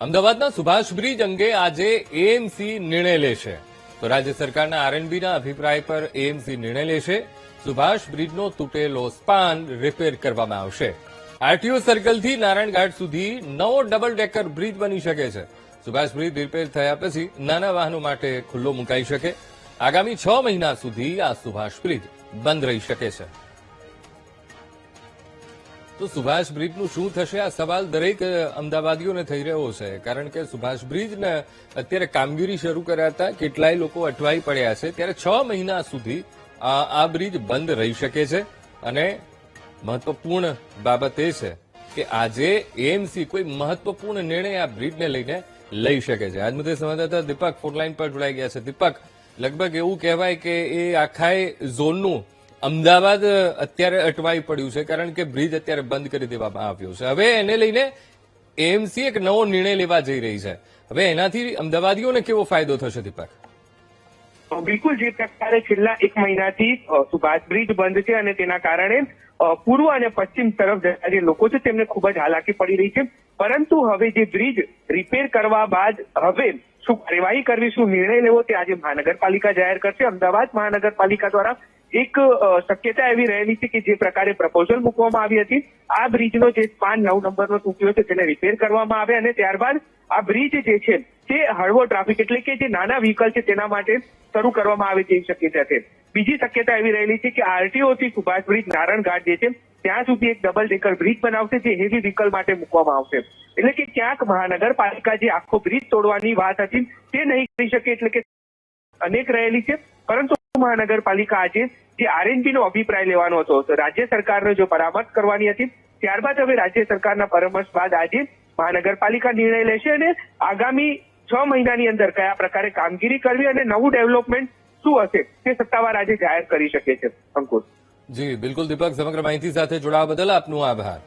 અમદાવાદના સુભાષ બ્રિજ અંગે આજે એએમસી નિર્ણય લેશે. તો રાજ્ય સરકારના આરએનબીના અભિપ્રાય પર એએમસી નિર્ણય લેશે. સુભાષ બ્રિજનો તૂટેલો સ્પાન રિપેર કરવામાં આવશે. આરટીઓ સર્કલથી નારાયણઘાટ સુધી નવો ડબલ ડેકર બ્રિજ બની શકે છે. સુભાષ બ્રિજ રિપેર થયા પછી નાના વાહનો માટે ખુલ્લો મુકાઈ શકે. આગામી 6 મહિના સુધી આ સુભાષ બ્રિજ બંધ રહી શકે છે. તો સુભાષ બ્રિજનું શું થશે, આ સવાલ દરેક અમદાવાદીઓને થઈ રહ્યો છે. કારણ કે સુભાષ બ્રિજને અત્યારે કામગીરી શરૂ કર્યા હતા, કેટલાય લોકો અટવાઈ પડ્યા છે. ત્યારે 6 મહિના સુધી આ બ્રિજ બંધ રહી શકે છે. અને મહત્વપૂર્ણ બાબત એ છે કે આજે એએમસી કોઈ મહત્વપૂર્ણ નિર્ણય આ બ્રિજને લઈને લઈ શકે છે. આજ મુદ્દે સંવાદદાતા દીપક ફોનલાઈન પર જોડાઈ ગયા છે. દીપક, લગભગ એવું કહેવાય કે એ આખા ઝોનનું અમદાવાદ અત્યારે અટવાઈ પડ્યું છે, કારણ કે બ્રિજ અત્યારે બંધ કરી દેવામાં આવ્યો છે. હવે એને લઈને એએમસી એક નવો નિર્ણય લેવા જઈ રહી છે. હવે એનાથી અમદાવાદીઓને કેવો ફાયદો થશે દીપક? બિલકુલ, જે પ્રકારે છેલ્લા 1 મહિનાથી સુભાષ બ્રિજ બંધ છે અને તેના કારણે પૂર્વ અને પશ્ચિમ તરફ જતા જે લોકો છે તેમને ખૂબ જ હાલાકી પડી રહી છે. પરંતુ હવે જે બ્રિજ રિપેર કરવા બાદ હવે શું કાર્યવાહી કરવી, શું નિર્ણય લેવો, તે આજે મહાનગરપાલિકા જાહેર કરશે. અમદાવાદ મહાનગરપાલિકા દ્વારા એક શક્યતા એવી રહેલી છે કે જે પ્રકારે પ્રપોઝલ મૂકવામાં આવી હતી, આ બ્રિજનો જે સ્પાન 9 નંબરનો તૂટ્યો છે તેને રિપેર કરવામાં આવે અને ત્યારબાદ આ બ્રિજ જે છે તે હળવો ટ્રાફિક એટલે કે જે નાના વ્હીકલ છે તેના માટે શરૂ કરવામાં આવે તેવી શક્યતા છે. બીજી શક્યતા એવી રહેલી છે કે આરટીઓ થી સુભાષ બ્રિજ નારાયણઘાટ જે છે ત્યાં સુધી એક ડબલ ડેકર બ્રિજ બનાવશે, જે હેવી વ્હીકલ માટે મૂકવામાં આવશે. એટલે કે ક્યાંક મહાનગરપાલિકા જે આખો બ્રિજ તોડવાની વાત હતી તે નહીં કરી શકે, એટલે કે અનેક રહેલી છે. પરંતુ મહાનગરપાલિકા આજે જે આરએનબી નો અભિપ્રાય લેવાનો હતો, રાજ્ય સરકારને જો પરામર્શ કરવાની હતી, ત્યારબાદ હવે રાજ્ય સરકારના પરામર્શ બાદ આજે મહાનગરપાલિકા નિર્ણય લેશે અને આગામી 6 મહિનાની અંદર કયા પ્રકારે કામગીરી કરવી અને નવું ડેવલપમેન્ટ શું હશે તે સત્તાવાર આજે જાહેર કરી શકે છે. અંકુર. જી બિલકુલ દીપક, સમગ્ર માહિતી સાથે જોડાવા બદલ આપનો આભાર.